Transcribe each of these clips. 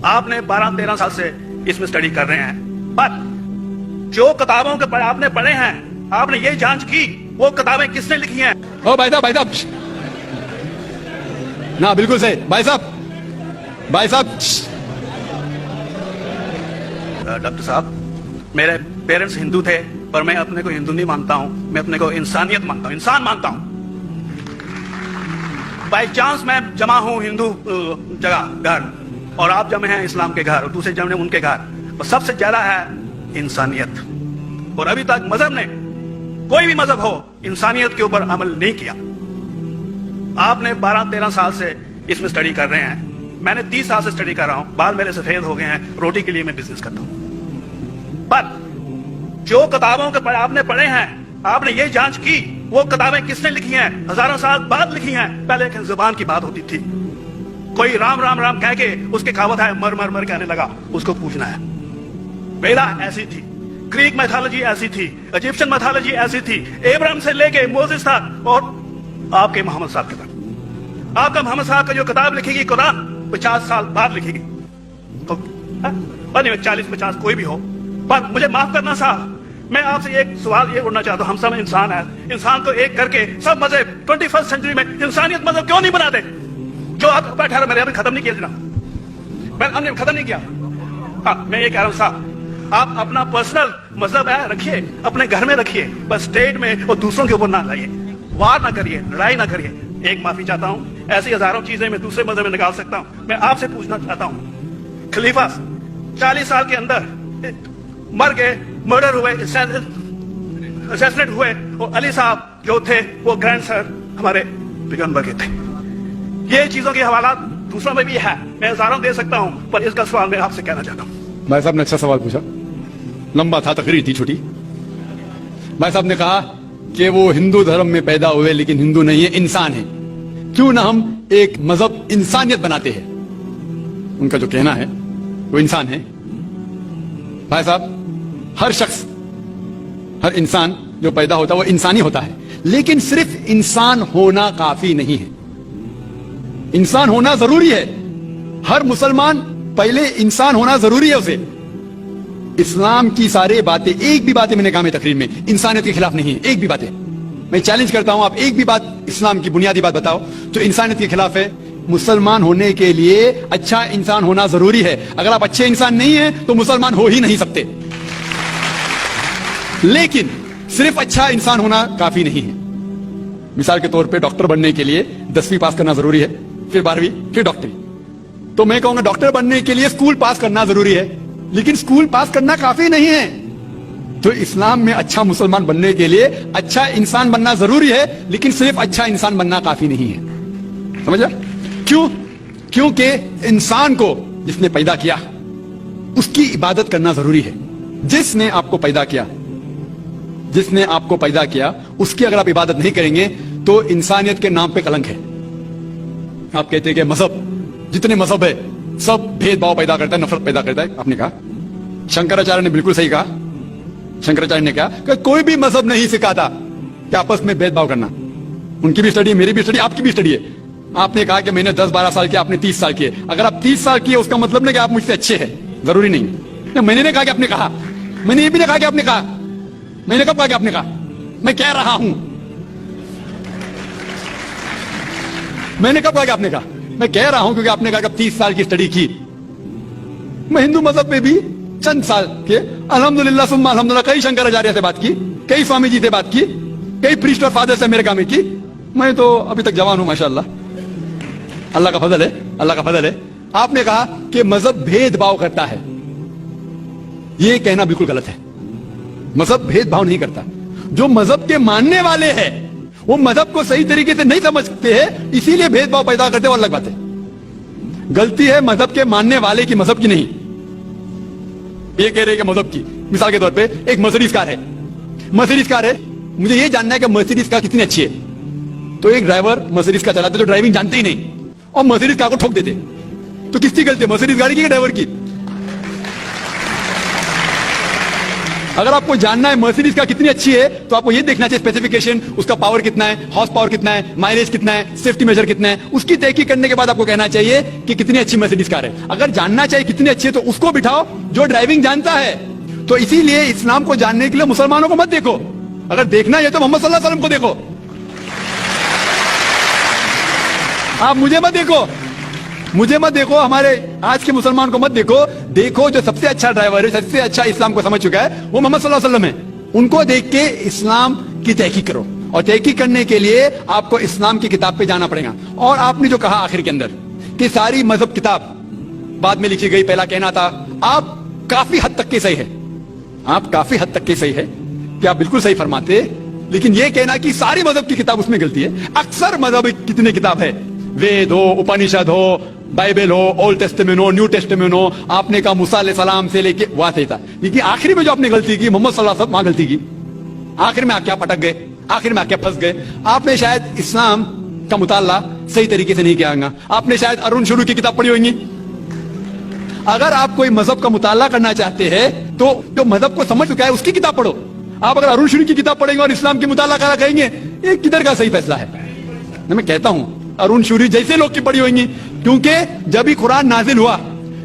आपने 12-13 साल से इसमें स्टडी कर रहे हैं, पर जो किताबों के आपने पढ़े हैं, आपने ये जांच की वो किताबें किसने लिखी हैं? ओ भाई साहब ना, बिल्कुल सही भाई साहब। डॉक्टर साहब, मेरे पेरेंट्स हिंदू थे, पर मैं अपने को हिंदू नहीं मानता हूं, मैं अपने को इंसानियत मानता हूं, इंसान मानता हूं। बाई चांस मैं जमा हूं हिंदू जगह घर, और आप जमे हैं इस्लाम के घर, और दूसरे जमे उनके घर, और सबसे ज्यादा है इंसानियत। और अभी तक मजहब ने, कोई भी मजहब हो, इंसानियत के ऊपर अमल नहीं किया। आपने 12-13 साल से इसमें स्टडी कर रहे हैं, मैंने 30 साल से स्टडी कर रहा हूं, बाल मेरे सफेद हो गए हैं, रोटी के लिए मैं बिजनेस करता हूं। पर जो किताबों के आपने पढ़े हैं, आपने ये जांच की वो किताबें किसने लिखी हैं? हजारों साल बाद लिखी हैं। पहले एक जुबान की बात होती थी, कोई राम राम राम कह के उसके कहावत है मर मर मर कहने लगा, उसको पूछना है। वेदा ऐसी थी, ग्रीक मैथोलॉजी ऐसी थी, इजिप्शियन मैथोलॉजी ऐसी थी, एब्राहम से लेके मोसेस तक, और आपके मोहम्मद साहब के तक। आपका मोहम्मद साहब का जो किताब लिखेगी कुरान 50 साल बाद लिखेगी, तो 40-50 कोई भी हो। पर मुझे माफ करना साहब, मैं आपसे एक सवाल ये उठना चाहता हूं, हम सब इंसान हैं, इंसान को एक करके सब मजहब 21st सेंचुरी में इंसानियत मजहब क्यों नहीं बनाते? जो आप बैठा रहे, मैंने अभी खत्म नहीं किया जनाब, मैंने खत्म नहीं किया। हाँ, मैं ये कह रहा हूं साहब, आप अपना पर्सनल मजहब है रखिए, अपने घर में रखिए, बस स्टेट में और दूसरों के ऊपर ना लाइए, वार ना करिए, लड़ाई ना करिए। एक माफी चाहता हूं, ऐसी हजारों चीजें मैं दूसरे मजहब में निकाल सकता हूं। मैं आपसे पूछना चाहता हूं, खलीफा 40 साल के अंदर मर गए, मर्डर हुए, असैसिनेट हुए, और अली साहब जो थे वो ग्रैंड सर हमारे पैगंबर के थे। ये चीजों की हवाला दूसरों में भी है, मैं हजारों दे सकता हूं, पर इसका सवाल मैं आपसे कहना चाहता हूं। भाई साहब ने अच्छा सवाल पूछा, लंबा था, तकरीर थी छोटी। भाई साहब ने कहा कि वो हिंदू धर्म में पैदा हुए लेकिन हिंदू नहीं है, इंसान है। क्यों ना हम एक मजहब इंसानियत बनाते हैं? उनका जो कहना है वो इंसान है। भाई साहब, हर शख्स, हर इंसान जो पैदा होता है वो इंसानी होता है, लेकिन सिर्फ इंसान होना काफी नहीं है। इंसान होना जरूरी है, हर मुसलमान पहले इंसान होना जरूरी है उसे। इस्लाम की सारी बातें, एक भी बातें मैंने कहा मैं तकरीर में इंसानियत के खिलाफ नहीं है, एक भी बातें। मैं चैलेंज करता हूं, आप एक भी बात इस्लाम की बुनियादी बात बताओ तो इंसानियत के खिलाफ है। मुसलमान होने के लिए अच्छा इंसान होना जरूरी है। अगर आप अच्छे इंसान नहीं हैं तो मुसलमान हो ही नहीं सकते। लेकिन सिर्फ अच्छा इंसान होना काफी नहीं है। मिसाल के तौर पे डॉक्टर बनने के लिए 10वीं पास करना जरूरी है, फिर 12वीं, फिर डॉक्टरी। तो मैं कहूंगा डॉक्टर बनने के लिए स्कूल पास करना जरूरी है, लेकिन स्कूल पास करना काफी नहीं है। तो इस्लाम में अच्छा मुसलमान बनने के लिए अच्छा इंसान बनना जरूरी है, लेकिन सिर्फ अच्छा इंसान बनना काफी नहीं है। समझ? क्यों? क्योंकि इंसान को जिसने पैदा किया उसकी इबादत करना जरूरी है। जिसने आपको पैदा किया, जिसने आपको पैदा किया, उसकी अगर आप इबादत नहीं करेंगे तो इंसानियत के नाम पे कलंक है। आप कहते हैं कि मजहब, जितने मजहब है सब भेदभाव पैदा करता है, नफरत पैदा करता है। आपने कहा, शंकराचार्य ने बिल्कुल सही कहा। शंकराचार्य ने कहा कि कोई भी मजहब नहीं सिखाता कि आपस में भेदभाव करना। उनकी भी स्टडी, मेरी भी स्टडी, आपकी भी स्टडी है। आपने कहा कि मैंने 10-12 साल किया, आपने 30 साल किए। अगर आप 30 साल किए उसका मतलब नहीं कि आप मुझसे अच्छे हैं, जरूरी नहीं। मैंने नहीं कहा कि आपने कहा, मैंने ये भी नहीं कहा कि आपने कहा। मैंने कब कहा कि आपने कहा? मैं कह रहा हूं। मैंने कब कहा कि आपने कहा? मैं कह रहा हूं, क्योंकि आपने कहा कि 30 साल की स्टडी की। मैं हिंदू मजहब में भी चंद साल के अल्हम्दुलिल्लाह सुम्मा अल्हम्दुलिल्लाह, कई शंकराचार्य से बात की, कई स्वामी जी से बात की, कई प्रीस्ट और फादर से अमेरिका में की। मैं तो अभी तक जवान हूं माशाअल्लाह, अल्लाह का फजल है, अल्लाह का फजल है। आपने कहा कि मजहब भेदभाव करता है, यह कहना बिल्कुल गलत है। मजहब भेदभाव नहीं करता। जो मजहब के मानने वाले हैं वो मजहब को सही तरीके से नहीं समझते हैं, इसीलिए भेदभाव पैदा करते हैं, और अलग बात है। गलती है मजहब के मानने वाले की, मजहब की नहीं। ये कह रहे हैं कि मजहब की, मिसाल के तौर पे एक मर्सिडीज कार है, मर्सिडीज कार है, मुझे ये जानना है कि मर्सिडीज कार कितनी अच्छी है। तो एक ड्राइवर मर्सिडीज कार चलाते जो ड्राइविंग जानते ही नहीं और मर्सिडीज कार को ठोक देते, तो किसकी गलती है, मर्सिडीज गाड़ी की, ड्राइवर की? अगर आपको जानना है मर्सिडीज का कितनी अच्छी है तो आपको ये देखना चाहिए स्पेसिफिकेशन, उसका पावर कितना है, हॉर्स पावर कितना है, माइलेज कितना है, सेफ्टी मेजर कितना है, उसकी तहकीक करने के बाद आपको कहना चाहिए कि कितनी अच्छी मर्सिडीज कार है। अगर जानना चाहिए कितनी अच्छी है तो उसको बिठाओ जो ड्राइविंग जानता है। तो इसीलिए इस्लाम को जानने के लिए मुसलमानों को मत देखो, अगर देखना है तो मोहम्मद सल्लल्लाहु अलैहि वसल्लम को देखो। आप मुझे मत देखो, मुझे मत देखो, हमारे आज के मुसलमान को मत देखो, देखो जो सबसे अच्छा ड्राइवर है, सबसे अच्छा इस्लाम को समझ चुका है वो मोहम्मद सल्लल्लाहु अलैहि वसल्लम है। उनको देख के इस्लाम की तहकीक करो, और तहकीक करने के लिए आपको इस्लाम की किताब पे जाना पड़ेगा। और आपने जो कहा आखिर के अंदर कि सारी मजहब किताब बाद में लिखी गई, पहला कहना था, आप काफी हद तक के सही है, आप काफी हद तक के सही है कि आप बिल्कुल सही फरमाते, लेकिन यह कहना कि सारी मजहब की किताब उसमें गलती है। अक्सर मजहब कितने किताब है, वेद हो, उपनिषद हो, बाइबल हो, ओल्ड टेस्टामेंट हो, न्यू टेस्टामेंट हो, आपने कहा मूसा अलैहिस्सलाम से लेके वहां से था, लेकिन आखिरी में जो आपने गलती की मोहम्मद सल्लल्लाहु अलैहि वसल्लम वहां गलती की। आखिर में आप क्या पटक गए, आखिर में आप क्या फंस गए, आपने शायद इस्लाम का मुताला सही तरीके से नहीं किया होगा, आपने शायद अरुण शुरू की किताब पढ़ी होगी। अगर आप कोई मजहब का मुताला करना चाहते हैं तो जो मजहब को समझ चुका है उसकी किताब पढ़ो। आप अगर अरुण शुरू की किताब पढ़ेंगे और इस्लाम की मुताला करा कहेंगे, ये किधर का सही फैसला है। मैं कहता हूं अरुण शूरी जैसे लोग की पड़ी होंगी, क्योंकि जब भी कुरान नाजिल हुआ,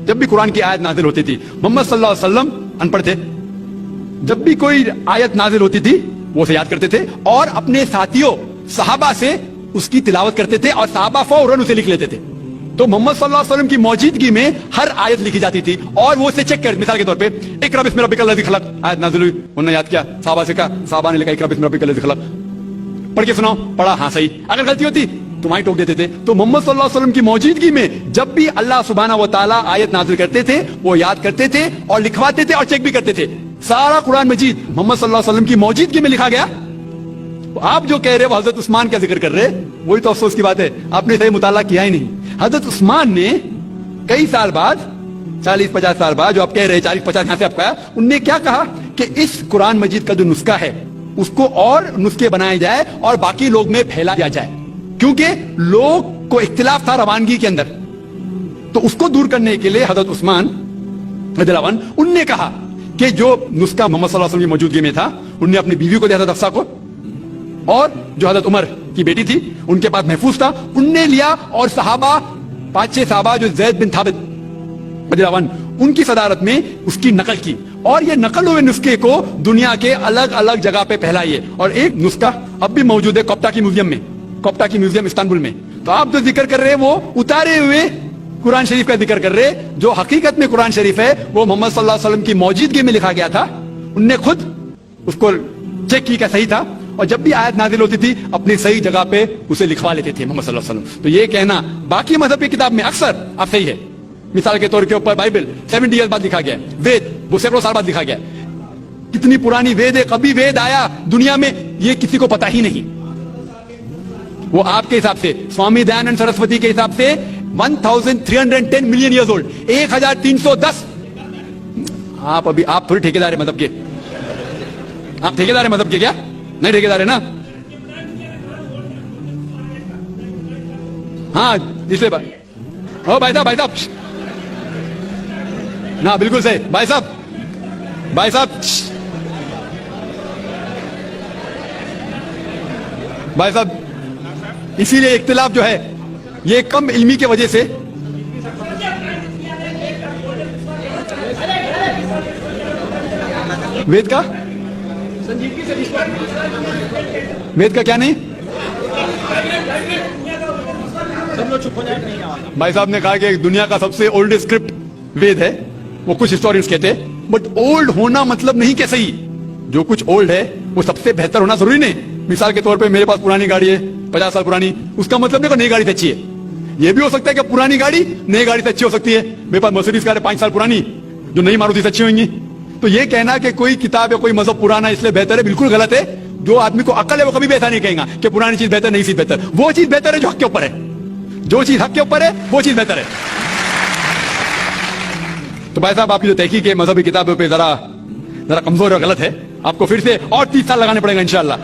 जब भी कुरान की आयत नाजिल होती थी, मोहम्मद सल्लल्लाहु अलैहि वसल्लम अनपढ़ थे, जब भी कोई आयत नाजिल होती थी वो उसे याद करते थे और अपने साथियों सहाबा से उसकी तिलावत करते थे और सहाबा फौरन उसे लिख लेते थे। तो मोहम्मद सल्लल्लाहु अलैहि वसल्लम की मौजूदगी में हर आयत लिखी जाती थी और वो उसे चेक कर, मिसाल के तौर पे इक़रा बिस्मि रब्बिकल लज़ी खलक़ आयत नाजिल हुई, उन्होंने याद किया, सहाबा से कहा, सहाबा ने लिखा इक़रा बिस्मि रब्बिकल लज़ी खलक़, पढ़ के सुनाओ, पढ़ा, हाँ सही, अगर गलती होती तुम्हारी टोक देते थे। तो मोहम्मद सल्लल्लाहु अलैहि वसल्लम की मौजूदगी में जब भी अल्लाह सुब्हानहू व तआला आयत नाजिल करते थे वो याद करते थे और लिखवाते थे और चेक भी करते थे। सारा कुरान मजीद मोहम्मद सल्लल्लाहु अलैहि वसल्लम की मौजूदगी में लिखा गया। तो आप जो कह रहे हो हजरत उस्मान का जिक्र कर रहे, वही तो अफसोस की बात है, आपने सही मुताला किया ही नहीं। हजरत उस्मान ने कई साल बाद, 40-50 साल बाद, जो आप कह रहे हैं 40-50 यहां से आपका, उनने क्या कहा कि इस कुरान मजीद का जो नुस्खा है उसको और नुस्खे बनाए जाए और बाकी लोग में फैला दिया जाए, क्योंकि लोग को इख्तिलाफ था रवानगी के अंदर। तो उसको दूर करने के लिए हजरत उस्मान रज़ियल्लाहु अन्हु उनने कहा कि जो नुस्खा मोहम्मद सल्लल्लाहु अलैहि वसल्लम की मौजूदगी में था, उनने अपनी बीवी को दिया हजरत हफ्सा को, और जो हजरत उमर की बेटी थी उनके पास महफूज था, उनने लिया, और सहाबा 5-6 सहाबा जो ज़ैद बिन थाबित रज़ियल्लाहु अन्हु उनकी सदारत में उसकी नकल की, और ये नकल हुए नुस्खे को दुनिया के अलग अलग जगह पे फैलाइए। और एक नुस्खा अब भी मौजूद है कोप्टा की म्यूजियम में, कोप्टा की म्यूजियम इस्तांबुल में। तो आप जो जिक्र कर रहे हैं वो उतारे हुए कुरान शरीफ का जिक्र कर रहे, जो हकीकत में कुरान शरीफ है वो मोहम्मद सल्लल्लाहु अलैहि वसल्लम की मौजूदगी में लिखा गया था। उनने खुद उसको चेक की क्या सही था, और जब भी आयत नाजिल होती थी अपनी सही जगह पे उसे लिखवा लेते थे मोहम्मद सल्लल्लाहु अलैहि वसल्लम। तो ये कहना बाकी मजहब की किताब में अक्सर आप सही है, मिसाल के तौर के ऊपर बाइबल 70 ईयर बाद लिखा गया, वेद वो सैकड़ों साल बाद लिखा गया, कितनी पुरानी वेद है, कभी वेद आया दुनिया में ये किसी को पता ही नहीं। वो आपके हिसाब से, स्वामी दयानंद सरस्वती के हिसाब से 1310 मिलियन ईयर्स ओल्ड, 1310। आप अभी आप थोड़ी ठेकेदार है मजहब के, आप ठेकेदार है मजहब के क्या? नहीं ठेकेदार है ना? हाँ इसलिए ओ भाई साहब ना, बिल्कुल सही भाई साहब भाई साहब, इसीलिए इख्तिलाफ जो है ये कम इल्मी की वजह से, वेद का क्या नहीं, भाई साहब ने कहा कि दुनिया का सबसे ओल्ड स्क्रिप्ट वेद है, वो कुछ हिस्टोरियंस कहते हैं, बट ओल्ड होना मतलब नहीं कि सही, जो कुछ ओल्ड है वो सबसे बेहतर होना जरूरी नहीं। मिसाल के तौर पे मेरे पास पुरानी गाड़ी है 50 साल पुरानी, उसका मतलब नहीं कि नई गाड़ी से अच्छी है। ये भी हो सकता है कि पुरानी गाड़ी नई गाड़ी से अच्छी हो सकती है। मेरे पास मर्सिडीज कार है 5 साल पुरानी, जो नई मारुति से अच्छी होंगी। तो ये कहना कि कोई किताब या कोई मजहब पुराना इसलिए बेहतर है, बिल्कुल गलत है। जो आदमी को अकल है वो कभी भी ऐसा नहीं कहेगा कि पुरानी चीज बेहतर, नई चीज बेहतर। वो चीज बेहतर है जो हक के ऊपर है, जो चीज हक के ऊपर है वो चीज बेहतर है। तो भाई साहब आपकी जो तहकीक है मजहबी किताबों पे जरा कमजोर और गलत है, आपको फिर से और 30 साल लगाने पड़ेगा इंशाअल्लाह।